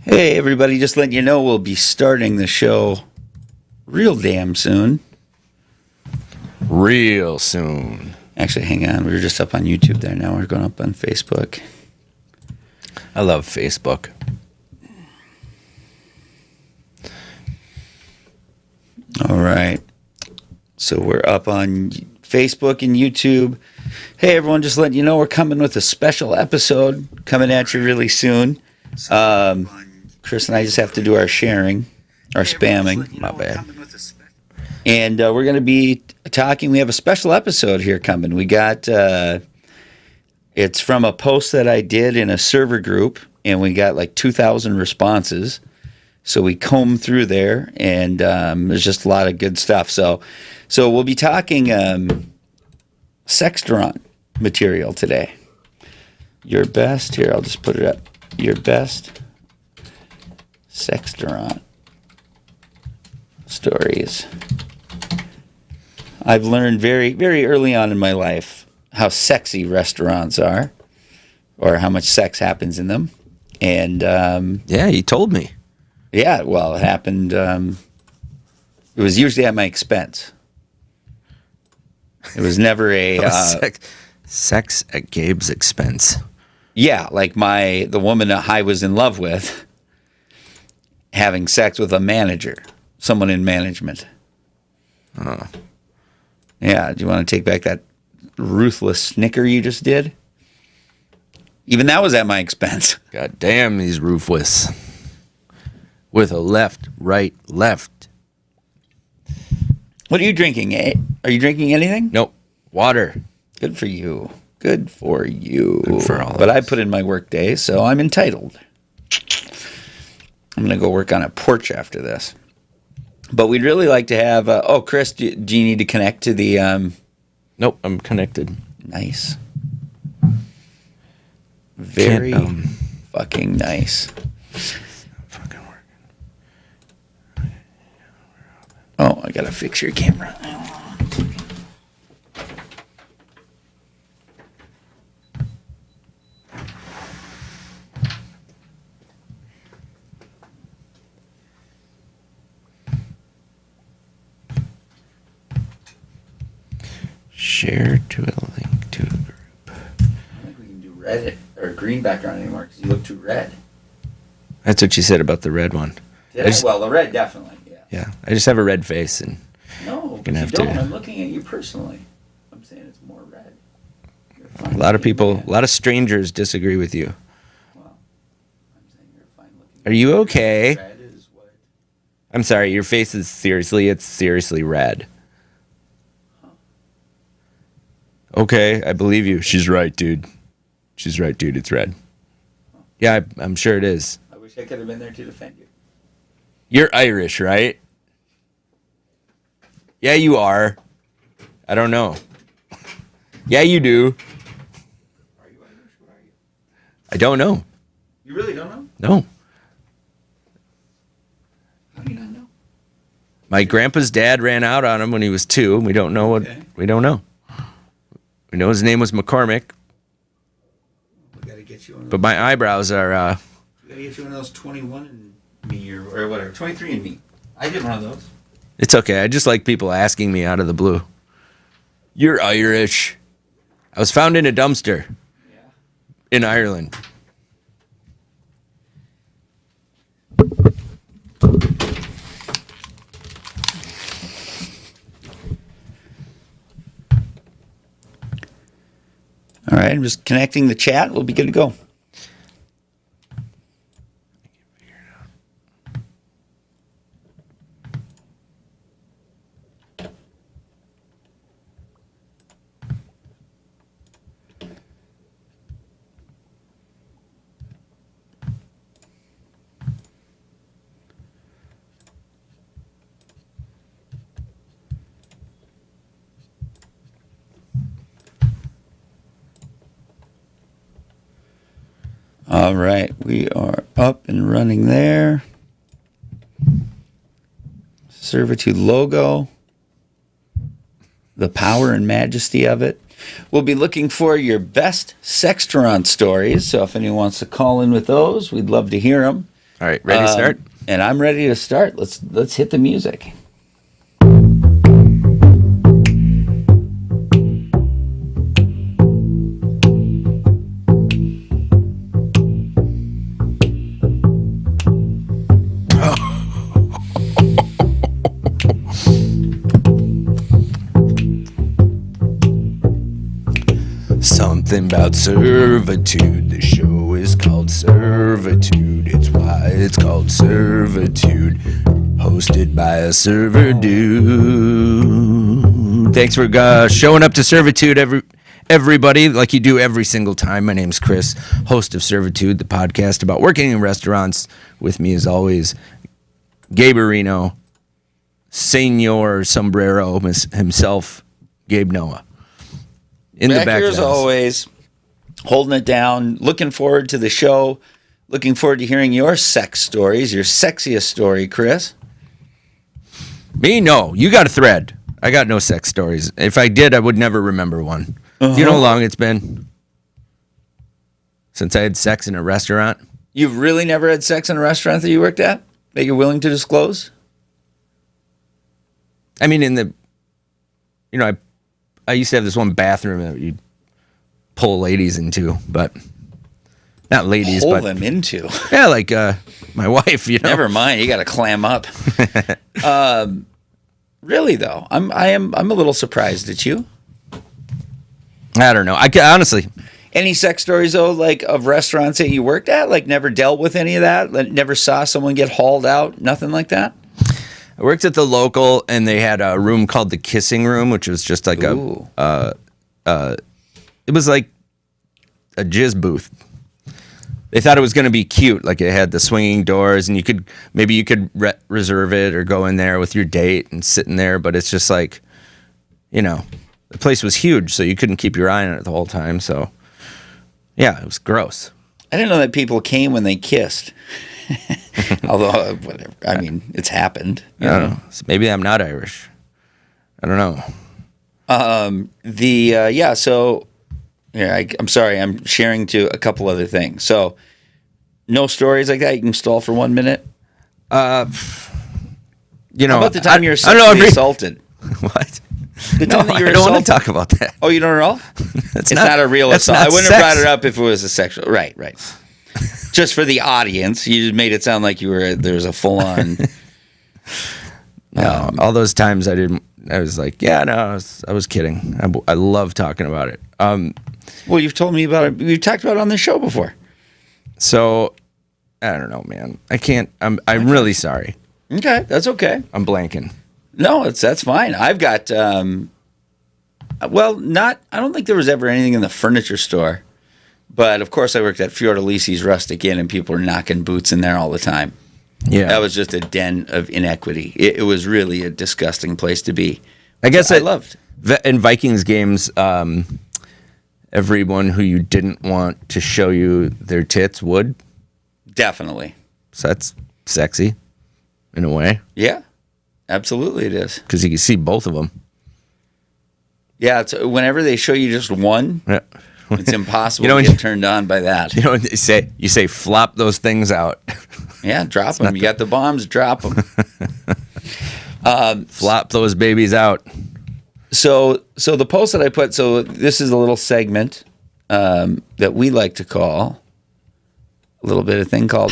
Hey, everybody, just letting you know we'll be starting the show real damn soon. Real soon. Actually, hang on. We were just up on YouTube there. Now we're going up on Facebook. I love Facebook. All right. So we're up on Facebook and YouTube. Hey, everyone, just letting you know we're coming with a special episode coming at you really soon. Chris and I just have to do our sharing, our spamming. My bad. And we're going to be talking. We have a special episode here coming. We got, it's from a post that I did in a server group, and we got like 2,000 responses. So we combed through there, and there's just a lot of good stuff. So we'll be talking Sextaurant material today. Your best, here, I'll just put it up. Your best Sextaurant stories. I've learned very, very early on in my life how sexy restaurants are, or how much sex happens in them. And yeah, you told me. Yeah, well, it happened. It was usually at my expense. It was never a sex at Gabe's expense. Yeah, like the woman that I was in love with having sex with a manager, someone in management. Oh. Yeah, do you want to take back that ruthless snicker you just did? Even that was at my expense. God damn, he's ruthless. With a left, right, left. What are you drinking, eh? Are you drinking anything? Nope. Water. Good for you. Good for you. Good for all of But us. I put in my work day, so I'm entitled. I'm going to go work on a porch after this. But we'd really like to have... Chris, do you need to connect to the... Nope, I'm connected. Nice. Very fucking nice. Fucking working. Oh, I got to fix your camera. Share to a link to a group. I don't think we can do red or green background anymore because you look too red. That's what you said about the red one. Well, the red definitely, yeah. Yeah, I just have a red face, and No, gonna you have don't. to- I'm looking at you personally. I'm saying it's more red. You're a fine lot of looking people, man. a lot of strangers disagree with you. Well, I'm saying you're fine looking. Are you okay? Red is what? I'm sorry, your face is it's seriously red. Okay, I believe you. She's right, dude. She's right, dude. It's red. Yeah, I'm sure it is. I wish I could have been there to defend you. You're Irish, right? Yeah, you are. I don't know. Yeah, you do. Are you Irish? What are you? I don't know. You really don't know? No. How do you not know? My grandpa's dad ran out on him when he was 2, and we don't know what. Okay. We don't know. We know his name was McCormick, We gotta get you one of but those. my eyebrows are. We gotta get you one of those 21 and me or whatever. 23 and me. I did one of those. It's okay. I just like people asking me out of the blue. You're Irish. I was found in a dumpster Yeah. in Ireland. All right, I'm just connecting the chat. We'll be good to go. All right, we are up and running there. Servitude logo. The power and majesty of it. We'll be looking for your best Sextaurant stories. So if anyone wants to call in with those, we'd love to hear them. All right, ready to start? And I'm ready to start. Let's hit the music. Something about servitude. The show is called Servitude. It's why it's called Servitude. Hosted by a server dude. Thanks for showing up to Servitude, everybody, like you do every single time. My name's Chris, host of Servitude, the podcast about working in restaurants. With me, as always, Gabe Areno, Senor Sombrero himself, Gabe Noah. In the back here as always, holding it down. Looking forward to the show. Looking forward to hearing your sex stories, your sexiest story, Chris. Me? No. You got a thread. I got no sex stories. If I did, I would never remember one. Do you know how long it's been since I had sex in a restaurant? You've really never had sex in a restaurant that you worked at that you're willing to disclose? I mean, I used to have this one bathroom that you'd pull ladies into, but not ladies, Pull but them into. yeah, like my wife. Never mind. You got to clam up. Really though, I'm a little surprised at you. I don't know. Honestly. Any sex stories though, like of restaurants that you worked at? Like never dealt with any of that? Like, never saw someone get hauled out? Nothing like that? I worked at the local, and they had a room called the Kissing Room, which was just like it was like a jizz booth. They thought it was going to be cute, like it had the swinging doors, and you could reserve it or go in there with your date and sit in there. But it's just like, the place was huge, so you couldn't keep your eye on it the whole time. So, yeah, it was gross. I didn't know that people came when they kissed. Although, whatever. I mean, it's happened. I don't know. So maybe I'm not Irish. I don't know. So, I'm sorry. I'm sharing to a couple other things. So, no stories like that you can stall for 1 minute? How about the time you were sexually assaulted? What? The time that you were I don't want assaulted? to talk about that. Oh, you don't at all? It's not a real assault. I wouldn't have brought it up if it was a sexual. Right. Just for the audience, you made it sound like there was a full-on. No, all those times I was like, yeah, no, I was kidding. I love talking about it. Well, you've told me about it. We've talked about it on the show before. So, I don't know, man. I can't. I'm really sorry. Okay, that's okay. I'm blanking. No, that's fine. I've got. I don't think there was ever anything in the furniture store. But, of course, I worked at Fiordalisi's Rustic Inn, and people were knocking boots in there all the time. Yeah. That was just a den of inequity. It was really a disgusting place to be. I guess I loved. In Vikings games, everyone who you didn't want to show you their tits would. Definitely. So that's sexy in a way. Yeah, absolutely it is. Because you can see both of them. Yeah, it's, whenever they show you just one, Yeah. it's impossible to get turned on by that. You know what they say? You say, flop those things out. Yeah, drop them. You got the bombs, drop them. Flop those babies out. So the post that I put, so this is a little segment that we like to call a little bit of thing called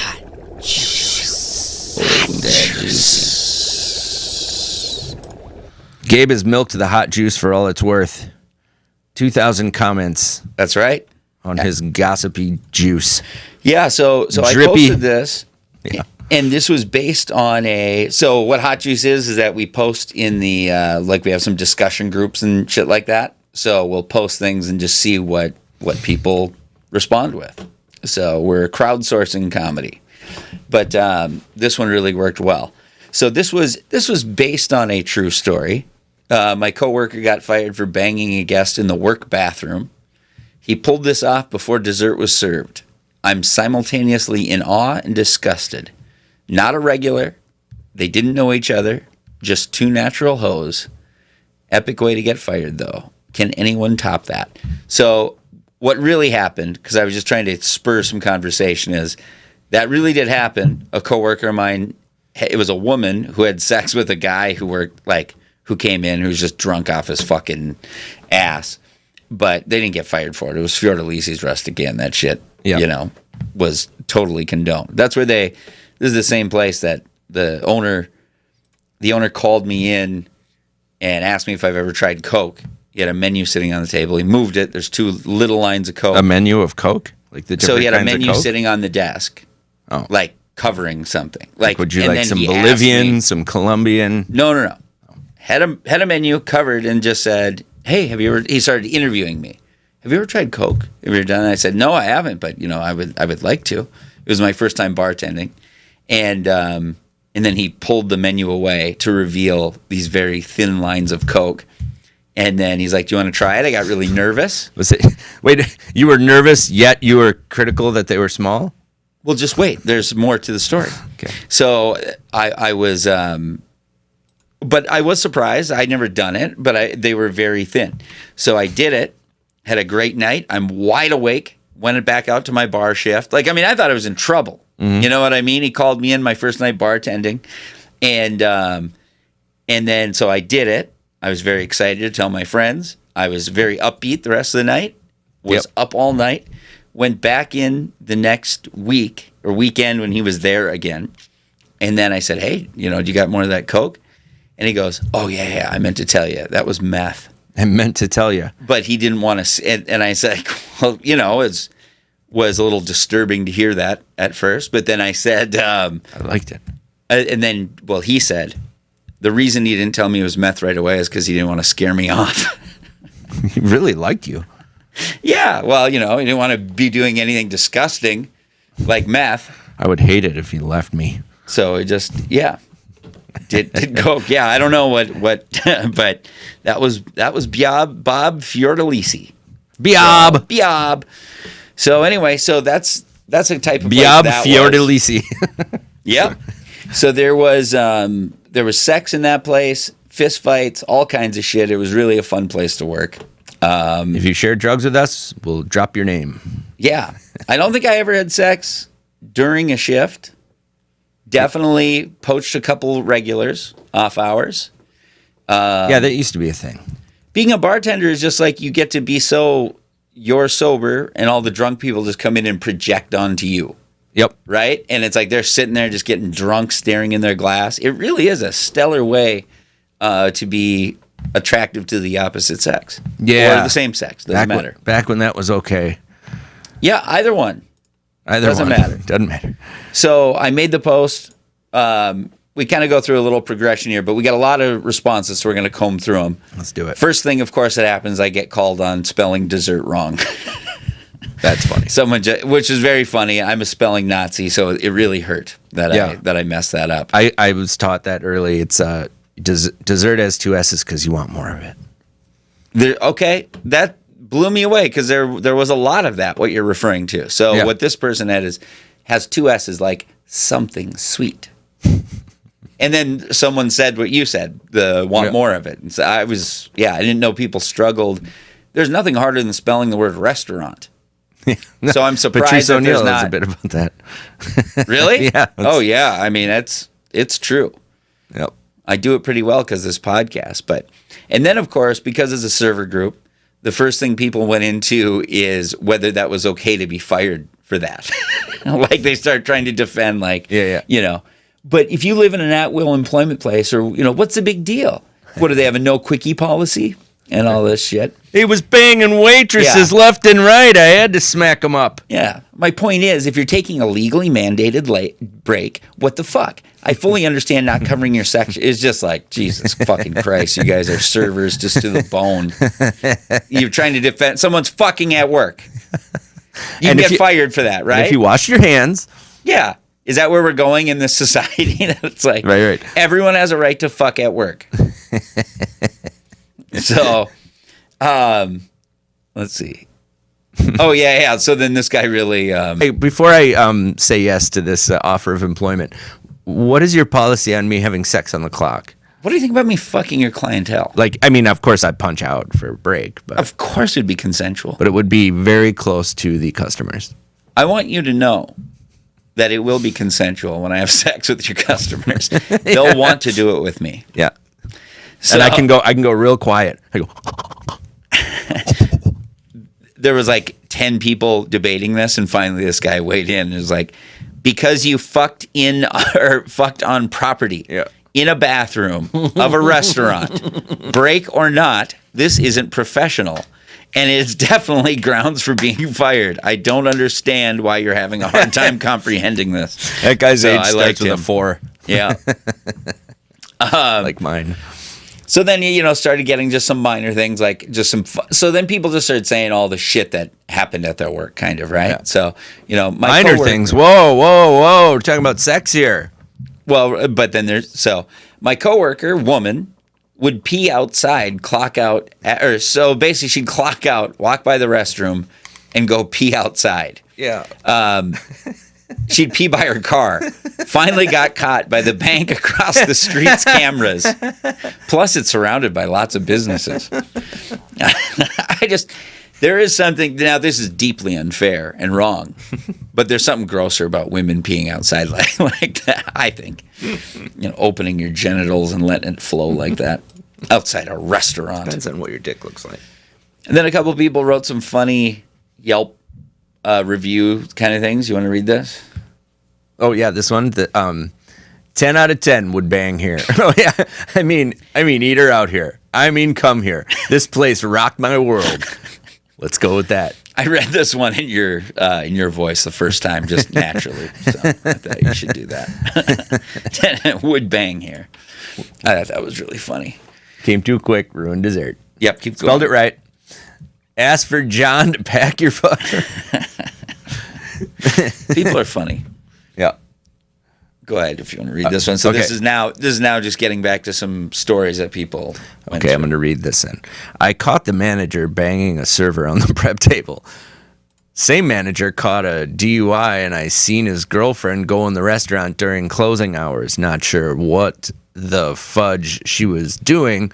Gabe has milked the hot juice for all it's worth. 2,000 comments That's right. on his gossipy juice. Yeah, so I Drippy. posted this, and this was based on so what Hot Juice is that we post in the, like we have some discussion groups and shit like that. So we'll post things and just see what people respond with. So we're crowdsourcing comedy. But this one really worked well. So this was based on a true story. My coworker got fired for banging a guest in the work bathroom. He pulled this off before dessert was served. I'm simultaneously in awe and disgusted. Not a regular. They didn't know each other. Just two natural hoes. Epic way to get fired, though. Can anyone top that? So what really happened, because I was just trying to spur some conversation, is that really did happen. A coworker of mine, it was a woman who had sex with a guy who came in, who was just drunk off his fucking ass. But they didn't get fired for it. It was Fiordalisi's Rustic Inn. That shit, was totally condoned. That's where this is the same place that the owner called me in and asked me if I've ever tried Coke. He had a menu sitting on the table. He moved it. There's two little lines of Coke. A menu of Coke? Like the So he had a different kinds of menu Coke? sitting on the desk, like covering something. Like, Would you and like then some he asked Bolivian, me- some Colombian? No. Had a menu covered and just said, "Hey, have you ever?" He started interviewing me. Have you ever tried Coke? Have you ever done it? I said, "No, I haven't, but I would like to." It was my first time bartending, and then he pulled the menu away to reveal these very thin lines of Coke. And then he's like, "Do you want to try it?" I got really nervous. Wait, you were nervous, yet you were critical that they were small? Well, just wait. There's more to the story. Okay. So I was, but I was surprised. I'd never done it, but they were very thin. So I did it. Had a great night. I'm wide awake. Went back out to my bar shift. I thought I was in trouble. Mm-hmm. You know what I mean? He called me in my first night bartending, and then so I did it. I was very excited to tell my friends. I was very upbeat the rest of the night. Was up all night. Went back in the next week or weekend when he was there again. And then I said, "Hey, do you got more of that Coke?" And he goes, "Oh, yeah, I meant to tell you. That was meth." I meant to tell you. But he didn't want to. And I said, "Well, it was a little disturbing to hear that at first." But then I said, I liked it. And then, he said, the reason he didn't tell me it was meth right away is because he didn't want to scare me off. He really liked you. Yeah, well, he didn't want to be doing anything disgusting like meth. I would hate it if he left me. So it just, did Coke. Yeah, I don't know what, but that was Bob Fiordalisi. Biob. So anyway, that's a type of place Biob that Fiordalisi. Yep. So there was sex in that place, fist fights, all kinds of shit. It was really a fun place to work. If you share drugs with us, we'll drop your name. Yeah. I don't think I ever had sex during a shift. Definitely poached a couple regulars off hours. Yeah, that used to be a thing. Being a bartender is just like you get to be you're sober and all the drunk people just come in and project onto you. Yep. Right? And it's like they're sitting there just getting drunk, staring in their glass. It really is a stellar way to be attractive to the opposite sex. Yeah. Or the same sex. Doesn't matter. Back when that was okay. Yeah, either one. Doesn't matter. Doesn't matter. So I made the post. We kind of go through a little progression here, but we got a lot of responses, so we're going to comb through them. Let's do it. First thing, of course, that happens, I get called on spelling dessert wrong. That's funny. Which is very funny. I'm a spelling Nazi, so it really hurt that I messed that up. I was taught that early. It's dessert has two S's because you want more of it. Okay, blew me away because there was a lot of that, what you're referring to. So what this person has two S's, like something sweet. And then someone said what you said, the want more of it. And so I didn't know people struggled. There's nothing harder than spelling the word restaurant. No, so I'm surprised Patrice that O'Neill there's not. a bit about that. Really? Yeah. Oh, yeah. I mean, it's true. Yep. I do it pretty well because of this podcast. And then, of course, because it's a server group, the first thing people went into is whether that was okay to be fired for that. Like they start trying to defend, But if you live in an at-will employment place, or what's the big deal? What do they have, a no quickie policy and all this shit? He was banging waitresses left and right. I had to smack him up. Yeah. My point is, if you're taking a legally mandated break, what the fuck? I fully understand not covering your section. It's just like, Jesus fucking Christ, you guys are servers just to the bone. You're trying to defend someone's fucking at work. You can get fired for that, right? If you wash your hands. Yeah. Is that where we're going in this society? It's like right. Everyone has a right to fuck at work. So, let's see. Oh, yeah. So then this guy really... Hey, before I say yes to this offer of employment, what is your policy on me having sex on the clock? What do you think about me fucking your clientele? Like, I mean, of course I'd punch out for a break. But of course it'd be consensual. But it would be very close to the customers. I want you to know that it will be consensual when I have sex with your customers. They'll want to do it with me. Yeah. So, and I can go real quiet. I go. There was like 10 people debating this, and finally this guy weighed in and was like, because you fucked on property in a bathroom of a restaurant, break or not, this isn't professional. And it's definitely grounds for being fired. I don't understand why you're having a hard time comprehending this. That guy's age starts with a 4. Yeah. Like mine. So then, started getting just some minor things, like just some so then people just started saying all the shit that happened at their work, kind of, right? Yeah. So, my minor things. Whoa. We're talking about sex here. Well, but then my coworker, woman, would pee outside, clock out, so basically she'd clock out, walk by the restroom, and go pee outside. Yeah. She'd pee by her car. Finally got caught by the bank across the street's cameras. Plus, it's surrounded by lots of businesses. There is something, now this is deeply unfair and wrong, but there's something grosser about women peeing outside like that, I think. Opening your genitals and letting it flow like that outside a restaurant. Depends on what your dick looks like. And then a couple people wrote some funny Yelp review kind of things. You want to read this? Oh yeah, this one. 10 out of 10 would bang here. Oh yeah, I mean, eat her out here. I mean, come here. This place rocked my world. Let's go with that. I read this one in your voice the first time, just naturally. So I thought you should do that. Would bang here. I thought that was really funny. Came too quick, ruined dessert. Yep, keep going. Spelled it right. Ask for John to pack your fucker. People are funny. Yeah. Go ahead if you want to read this one. So this is now just getting back to some stories that people went Okay, I'm through. going to read this in. I caught the manager banging a server on the prep table. Same manager caught a DUI, and I seen his girlfriend go in the restaurant during closing hours. Not sure what the fudge she was doing,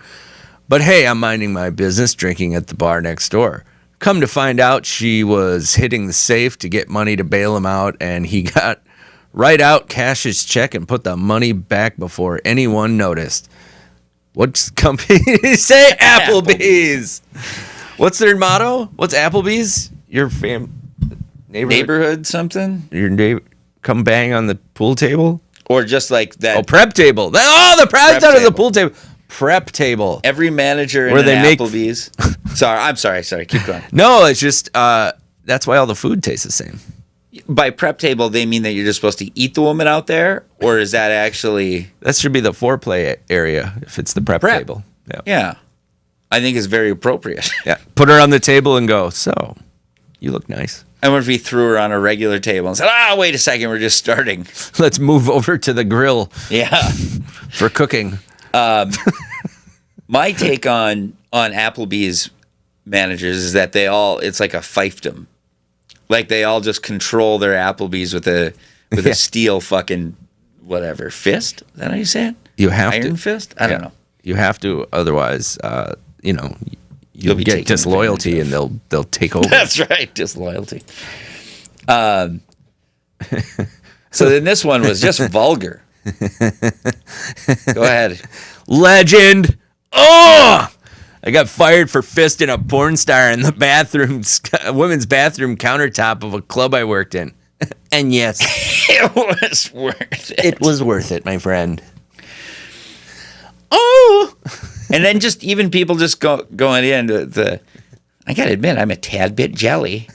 but hey, I'm minding my business, drinking at the bar next door. Come to find out, she was hitting the safe to get money to bail him out, and he got right out, cashed his check, and put the money back before anyone noticed. What's company say? Applebee's. What's their motto? What's Applebee's? Your neighborhood something? Your neighbor come bang on the pool table? Or just like that. Oh, prep table. The prep out of the pool table. Prep table. Every manager in Applebee's. I'm sorry. Keep going. No, it's just that's why all the food tastes the same. By prep table, they mean that you're just supposed to eat the woman out there, or is that actually? That should be the foreplay area if it's the prep table. Yeah. I think it's very appropriate. Yeah. Put her on the table and go, so, you look nice. I wonder if he threw her on a regular table and said, wait a second, we're just starting. Let's move over to the grill. Yeah. For cooking. My take on Applebee's managers is that it's like a fiefdom. Like they all just control their Applebee's with a steel fucking whatever fist. Is that how you say it? You have Iron to. fist? I don't know. You have to, otherwise, you'll be get taken disloyalty and they'll take over. That's right, disloyalty. So then this one was just vulgar. Go ahead. Legend. Oh! I got fired for fisting a porn star in the women's bathroom countertop of a club I worked in. And yes, It was worth it. it was worth it, my friend. Oh! And then just even people just going in I got to admit, I'm a tad bit jelly.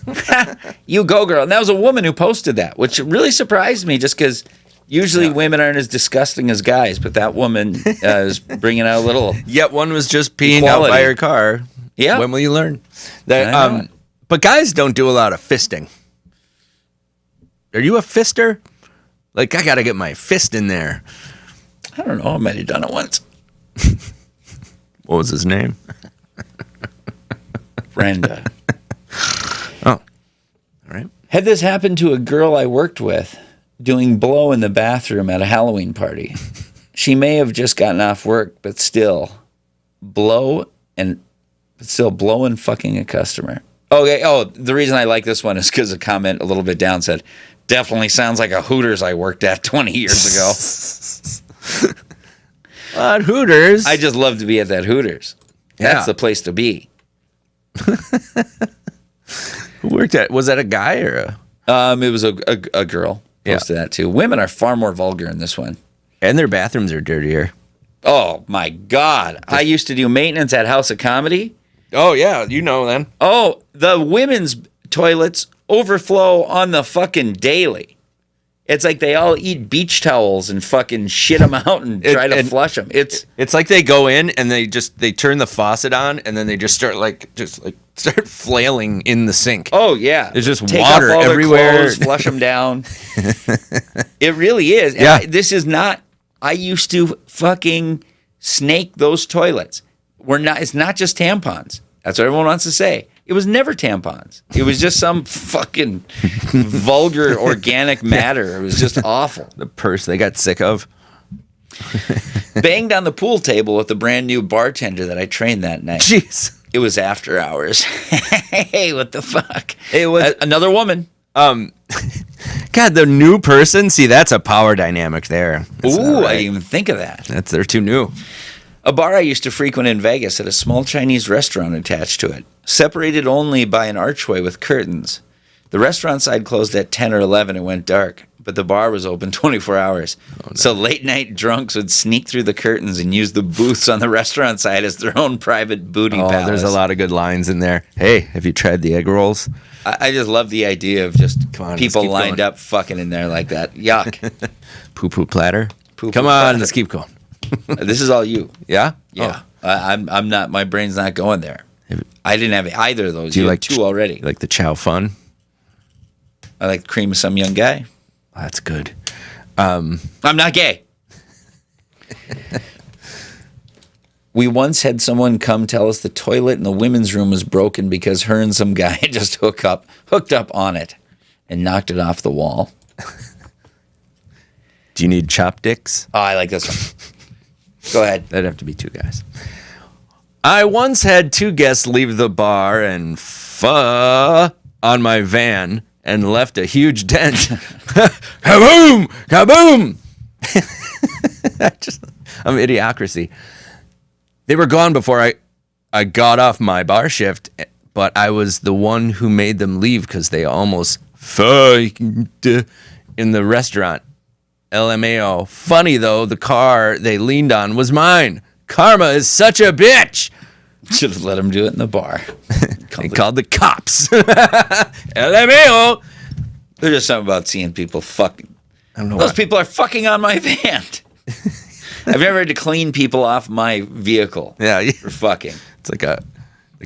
You go, girl. And that was a woman who posted that, which really surprised me just because usually women aren't as disgusting as guys, but that woman is bringing out a little. Yet one was just peeing equality. out by her car. Yeah. When will you learn? I know. But guys don't do a lot of fisting. Are you a fister? Like, I got to get my fist in there. I don't know. I might have done it once. What was his name? Brenda. Oh. All right. Had this happened to a girl I worked with doing blow in the bathroom at a Halloween party, she may have just gotten off work, but still blow and fucking a customer. Okay. Oh, the reason I like this one is because a comment a little bit down said, definitely sounds like a Hooters I worked at 20 years ago. At Hooters. I just love to be at that Hooters. That's the place to be. Who worked at? Was that a guy or a? It was a girl posted that too. Women are far more vulgar in this one. And their bathrooms are dirtier. Oh my God. I used to do maintenance at House of Comedy. Oh yeah, you know then. Oh, the women's toilets overflow on the fucking daily. It's like they all eat beach towels and fucking shit them out and try to flush them. It's like they go in and they turn the faucet on and then they just start flailing in the sink. Oh yeah, there's just take water off all everywhere. Their clothes, flush them down. It really is. Yeah. This is not. I used to fucking snake those toilets. It's not just tampons. That's what everyone wants to say. It was never tampons. It was just some fucking vulgar organic matter. It was just awful. The purse they got sick of. Banged on the pool table with the brand new bartender that I trained that night. Jeez. It was after hours. Hey, what the fuck? It was another woman. God, the new person. See, that's a power dynamic there. That's Ooh, right. I didn't even think of that. They're too new. A bar I used to frequent in Vegas had a small Chinese restaurant attached to it, separated only by an archway with curtains. The restaurant side closed at 10 or 11 and went dark, but the bar was open 24 hours. Oh, no. So late night drunks would sneak through the curtains and use the booths on the restaurant side as their own private booty palace. There's a lot of good lines in there. Hey, have you tried the egg rolls? I just love the idea of just people lined up fucking in there like that. Yuck. Poo-poo platter. Come on, let's keep going. This is all you. Yeah? Yeah. Oh. I'm not, my brain's not going there. I didn't have either of those. Do you like two already? You like the chow fun? I like the cream of some young guy. Oh, that's good. I'm not gay. We once had someone come tell us the toilet in the women's room was broken because her and some guy just hooked up on it and knocked it off the wall. Do you need chopsticks? Oh, I like this one. Go ahead. That'd have to be two guys. I once had two guests leave the bar and on my van and left a huge dent. Kaboom! Kaboom! I'm idiocracy. They were gone before I got off my bar shift, but I was the one who made them leave because they almost fucked in the restaurant. LMAO. Funny though, the car they leaned on was mine. Karma is such a bitch. Should have let him do it in the bar. They called the cops. LMAO. There's just something about seeing people fucking. I don't know. Those people are fucking on my van. I've never had to clean people off my vehicle. Yeah, for fucking. It's like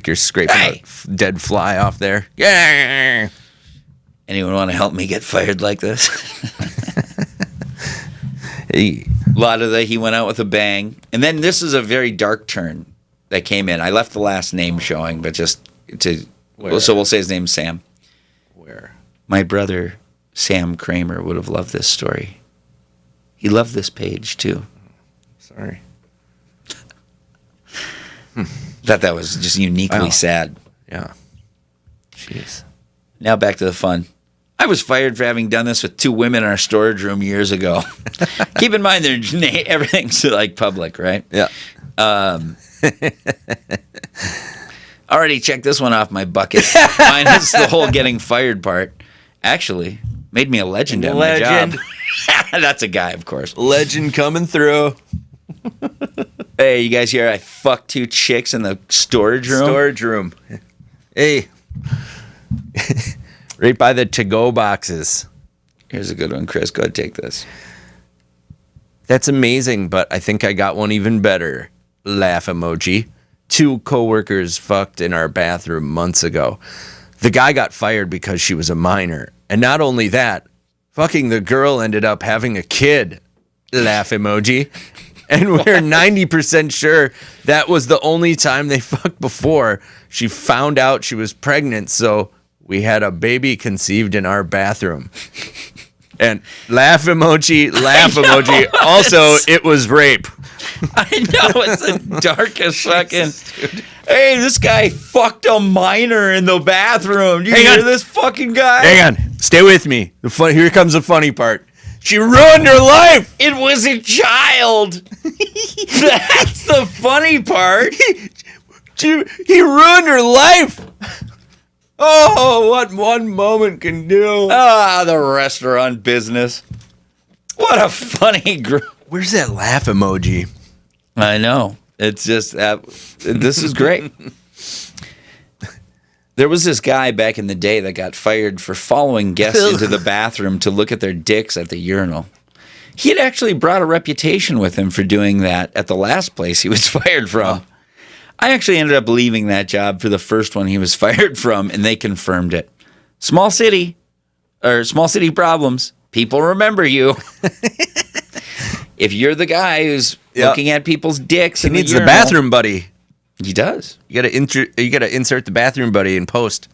you're scraping a dead fly off there. Yeah. Anyone want to help me get fired like this? Hey. A lot of he went out with a bang. And then this is a very dark turn that came in. I left the last name showing, but just So we'll say his name's Sam. Where? My brother, Sam Kramer, would have loved this story. He loved this page, too. Sorry. Thought that was just uniquely sad. Yeah. Jeez. Now back to the fun. I was fired for having done this with 2 women in our storage room years ago. Keep in mind, everything's like public, right? Yeah. Already checked this one off my bucket. Minus the whole getting fired part. Actually, made me a legend at my job. That's a guy, of course. Legend coming through. Hey, you guys hear I fucked 2 chicks in the storage room? Hey. Right by the to-go boxes. Here's a good one, Chris. Go ahead, take this. That's amazing, but I think I got one even better. Laugh emoji. 2 coworkers fucked in our bathroom months ago. The guy got fired because she was a minor. And not only that, fucking the girl ended up having a kid. Laugh emoji. And we're 90% sure that was the only time they fucked before she found out she was pregnant, so we had a baby conceived in our bathroom. And laugh emoji. Also, it was rape. I know, it's the darkest fucking... Hey, this guy fucked a minor in the bathroom. Do you hear this fucking guy? Hang on. Stay with me. Here comes the funny part. She ruined her life. It was a child. That's the funny part. He ruined her life. Oh, what one moment can do. Ah, the restaurant business. What a funny group. Where's that laugh emoji? I know. It's just this is great. There was this guy back in the day that got fired for following guests into the bathroom to look at their dicks at the urinal. He had actually brought a reputation with him for doing that at the last place he was fired from. I actually ended up leaving that job for the first one he was fired from, and they confirmed it. Small city problems. People remember you. If you're the guy who's looking at people's dicks, he needs the bathroom buddy. He does. You gotta insert the bathroom buddy in post.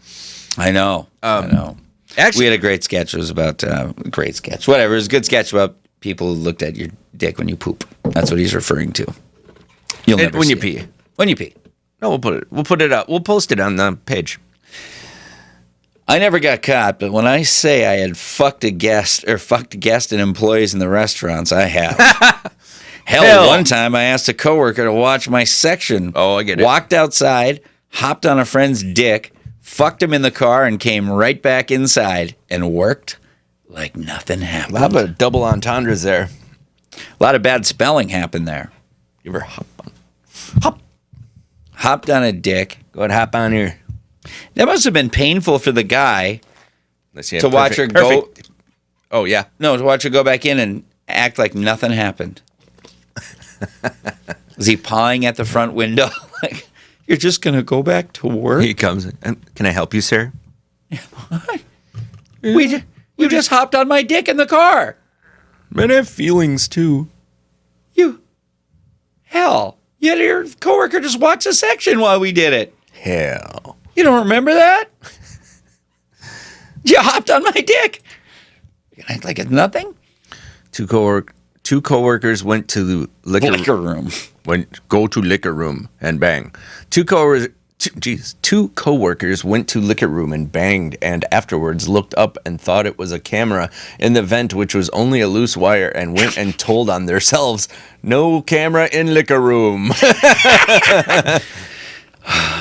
I know. I know. Actually, we had a great sketch. It was about great sketch. Whatever. It was a good sketch about people who looked at your dick when you poop. That's what he's referring to. You'll never when see you pee. It. When you pee. No, we'll put it up. We'll post it on the page. I never got caught, but when I say I had fucked guest and employees in the restaurants, I have. Hell, one time I asked a coworker to watch my section. Oh, I get it. Walked outside, hopped on a friend's dick, fucked him in the car, and came right back inside and worked like nothing happened. A lot of double entendres there. A lot of bad spelling happened there. You ever hopped on a dick. Go ahead, hop on here. That must have been painful for the guy to watch her go. Oh, yeah. No, to watch her go back in and act like nothing happened. Was he pawing at the front window? Like, you're just going to go back to work? He comes in. Can I help you, sir? What? You just hopped on my dick in the car. Men have feelings, too. Hell, you had your coworker just watch a section while we did it. Hell. You don't remember that? You hopped on my dick. You can act like it's nothing. Two coworkers went to the liquor room. Go to liquor room and bang. Two coworkers went to liquor room and banged, and afterwards looked up and thought it was a camera in the vent, which was only a loose wire, and went and told on themselves, "No camera in liquor room."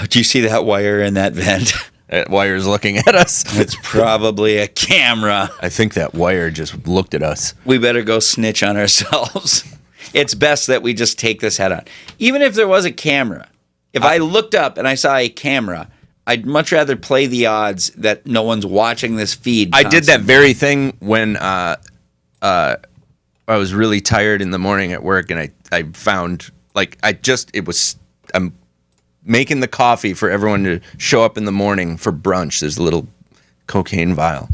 Do you see that wire in that vent? That wire's looking at us. It's probably a camera. I think that wire just looked at us. We better go snitch on ourselves. It's best that we just take this head on. Even if there was a camera, if I looked up and I saw a camera, I'd much rather play the odds that no one's watching this feed. I did that very thing when I was really tired in the morning at work, and I found, like, I'm making the coffee for everyone to show up in the morning for brunch. There's a little cocaine vial,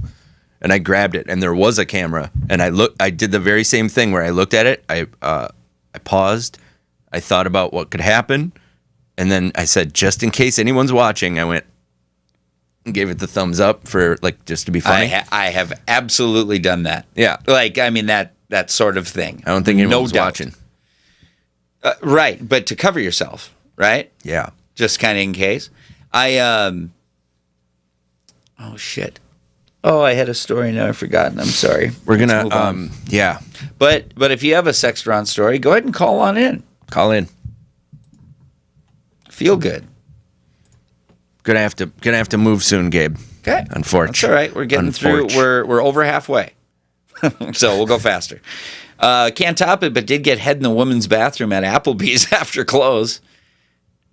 and I grabbed it, and there was a camera, and I did the very same thing where I looked at it. I paused. I thought about what could happen. And then I said, just in case anyone's watching, I went, and gave it the thumbs up for like just to be funny. I have absolutely done that. Yeah. Like, I mean, that sort of thing. I don't think anyone was watching. Right. But to cover yourself, right? Yeah. Just kind of in case. Oh, shit. Oh, I had a story. Now I've forgotten. I'm sorry. We're going Let's move on. to, yeah. But if you have a Sextaurant story, go ahead and call on in. Call in. Feel good. Gonna have to move soon, Gabe. Okay. Unfortunately. That's all right. We're getting through. We're over halfway. So we'll go faster. Can't top it, but did get head in the women's bathroom at Applebee's after close.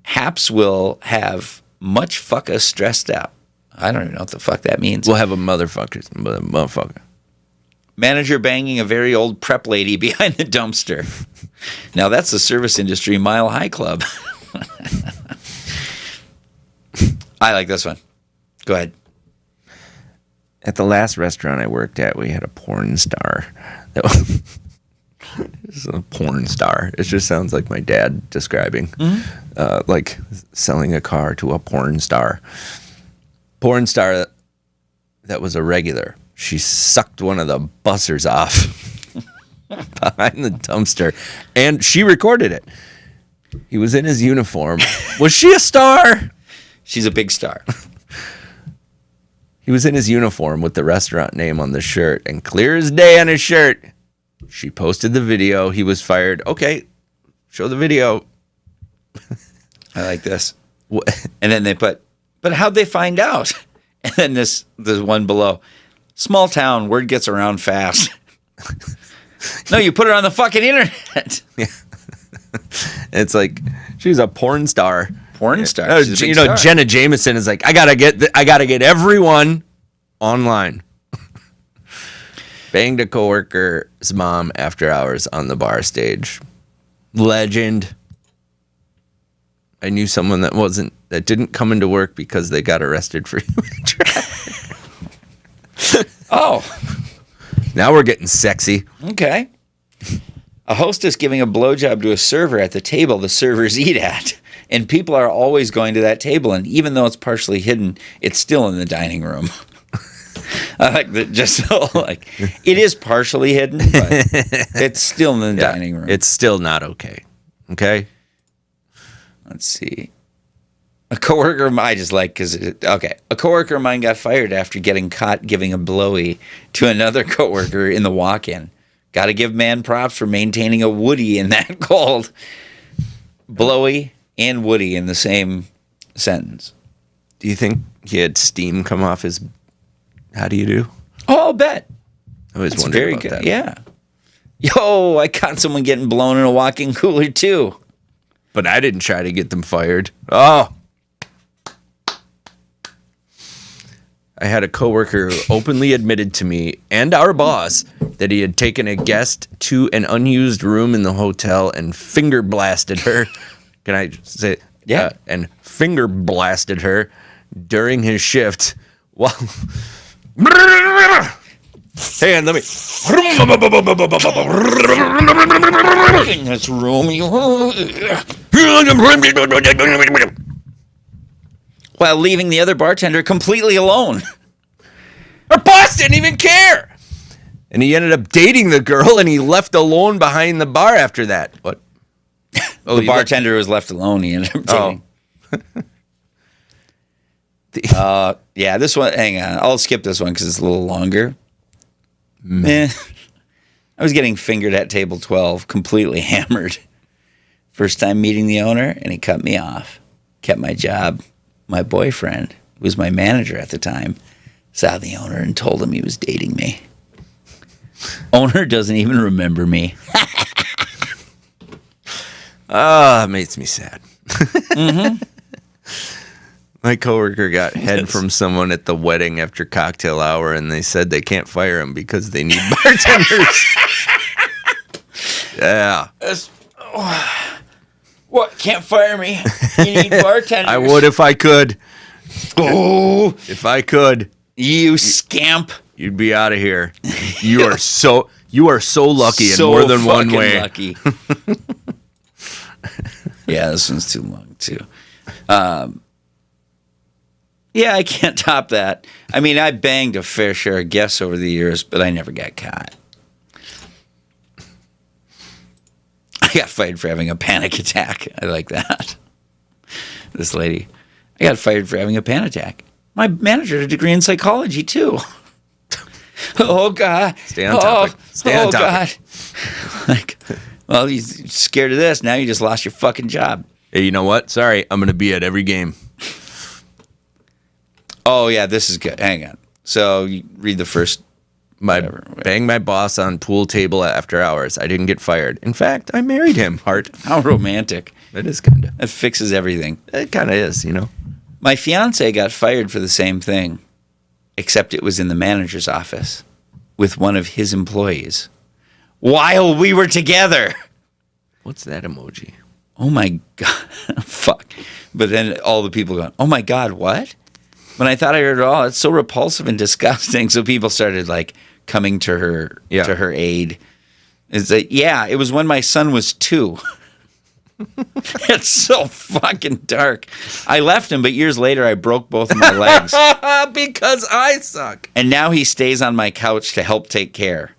Haps will have much fuck us stressed out. I don't even know what the fuck that means. We'll have a motherfucker. Manager banging a very old prep lady behind the dumpster. Now that's the service industry mile high club. I like this one. Go ahead. At the last restaurant I worked at, we had a porn star. That was this is a porn star. It just sounds like my dad describing, like selling a car to a porn star. Porn star that was a regular. She sucked one of the bussers off behind the dumpster, and she recorded it. He was in his uniform. Was she a star? She's a big star. He was in his uniform with the restaurant name on the shirt, and clear as day on his shirt. She posted the video. He was fired. Okay, show the video. I like this. And then they put, but how'd they find out? And then this one below. Small town, word gets around fast. No, you put it on the fucking internet. Yeah. It's like she's a porn star. Porn star. Star. Jenna Jameson is like, I gotta get everyone online. Banged a coworker's mom after hours on the bar stage. Legend. I knew someone that didn't come into work because they got arrested for human trafficking. Oh. Now we're getting sexy. Okay. A hostess giving a blowjob to a server at the table the servers eat at. And people are always going to that table. And even though it's partially hidden, it's still in the dining room. I like that. Just so like it is partially hidden, but it's still in the dining room. It's still not okay. Okay. Let's see. A coworker of mine, a coworker of mine got fired after getting caught giving a blowy to another coworker in the walk-in. Got to give man props for maintaining a Woody in that cold. Blowy and Woody in the same sentence. Do you think he had steam come off his? How do you do? Oh, I'll bet. I always wondered very about good. that. Yeah. Yo, I caught someone getting blown in a walk-in cooler too. But I didn't try to get them fired. Oh. I had a coworker who openly admitted to me and our boss that he had taken a guest to an unused room in the hotel and finger blasted her. Can I say? Yeah. And finger blasted her during his shift while. Hey, and let me. In this room, while leaving the other bartender completely alone. Our boss didn't even care. And he ended up dating the girl, and he left alone behind the bar after that. What? Oh, the bartender was left alone. He ended up dating. Yeah, this one, hang on. I'll skip this one because it's a little longer. I was getting fingered at table 12, completely hammered. First time meeting the owner, and he cut me off. Kept my job. My boyfriend, who was my manager at the time, saw the owner and told him he was dating me. Owner doesn't even remember me. It makes me sad. Mm-hmm. My coworker got head from someone at the wedding after cocktail hour, and they said they can't fire him because they need bartenders. Yeah. What? Can't fire me? You need bartenders. I would if I could. Oh, if I could. You scamp. You'd be out of here. You are so lucky in so more than one fucking way. Lucky. Yeah, this one's too long too. Yeah, I can't top that. I mean, I banged a fair share of guests over the years, but I never got caught. I got fired for having a panic attack. I like that. This lady. I got fired for having a panic attack. My manager had a degree in psychology, too. Oh, God. Stay on topic. Stay on topic. God. Like, well, you're scared of this. Now you just lost your fucking job. Hey, you know what? Sorry, I'm going to be at every game. Oh, yeah, this is good. Hang on. So you read the first. Banged my boss on pool table after hours. I didn't get fired. In fact, I married him. Heart. How romantic. It is kind of. That fixes everything. It kind of is, you know. My fiance got fired for the same thing, except it was in the manager's office with one of his employees while we were together. What's that emoji? Oh, my God. Fuck. But then all the people going, oh, my God, what? When I thought I heard it all, it's so repulsive and disgusting. So people started like coming to her aid. It's like, yeah, it was when my son was 2. It's so fucking dark. I left him, but years later I broke both of my legs. Because I suck. And now he stays on my couch to help take care.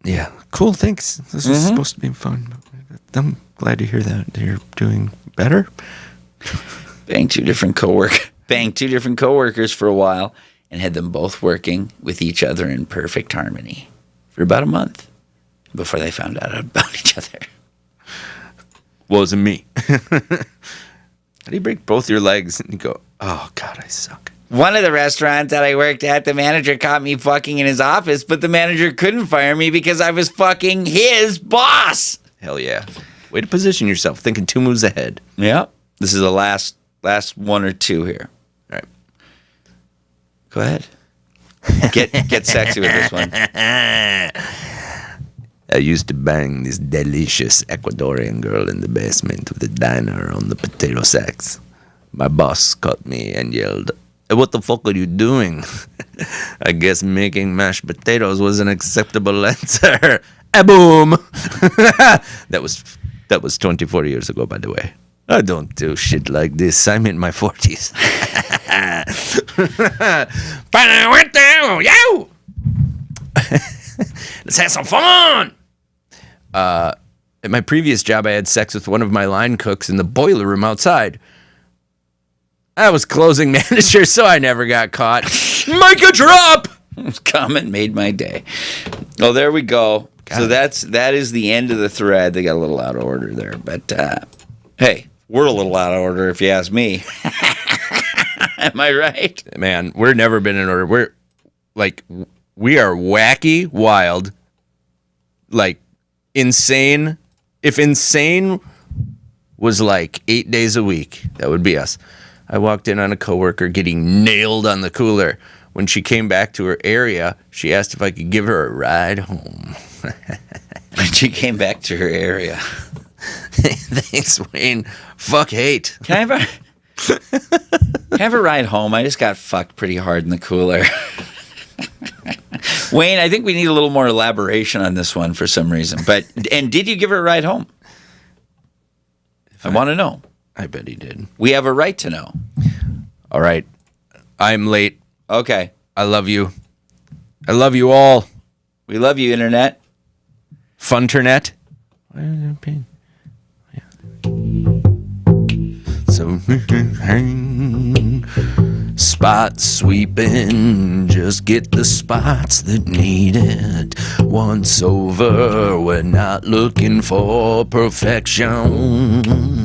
Yeah, cool, thanks. This was supposed to be fun. I'm glad to hear that you're doing better. Banged two different coworkers for a while and had them both working with each other in perfect harmony for about a month before they found out about each other. Wasn't me. How do you break both your legs and you go, oh, God, I suck? One of the restaurants that I worked at, the manager caught me fucking in his office, but the manager couldn't fire me because I was fucking his boss. Hell yeah. Way to position yourself, thinking 2 moves ahead. Yep. This is the last one or two here. All right. Go ahead. Get sexy with this one. I used to bang this delicious Ecuadorian girl in the basement of the diner on the potato sacks. My boss caught me and yelled, "Hey, what the fuck are you doing?" I guess making mashed potatoes was an acceptable answer. Boom! That was 24 years ago, by the way. I don't do shit like this. I'm in my 40s. Let's have some fun. At my previous job, I had sex with one of my line cooks in the boiler room outside. I was closing manager, so I never got caught. Micah drop! Comment made my day. Oh, there we go. So that is the end of the thread. They got a little out of order there, but hey, we're a little out of order if you ask me. Am I right? Man, we're never been in order. We are wacky, wild, like insane. If insane was like 8 days a week, that would be us. I walked in on a coworker getting nailed on the cooler. When she came back to her area, she asked if I could give her a ride home. She came back to her area. Thanks, Wayne. Fuck hate. Can I have a ride home? I just got fucked pretty hard in the cooler. Wayne, I think we need a little more elaboration on this one for some reason. And did you give her a ride home? I want to know. I bet he did. We have a right to know. All right. I'm late. Okay. I love you. I love you all. We love you, Internet. Funternet. So, spot sweeping, just get the spots that need it. Once over, we're not looking for perfection.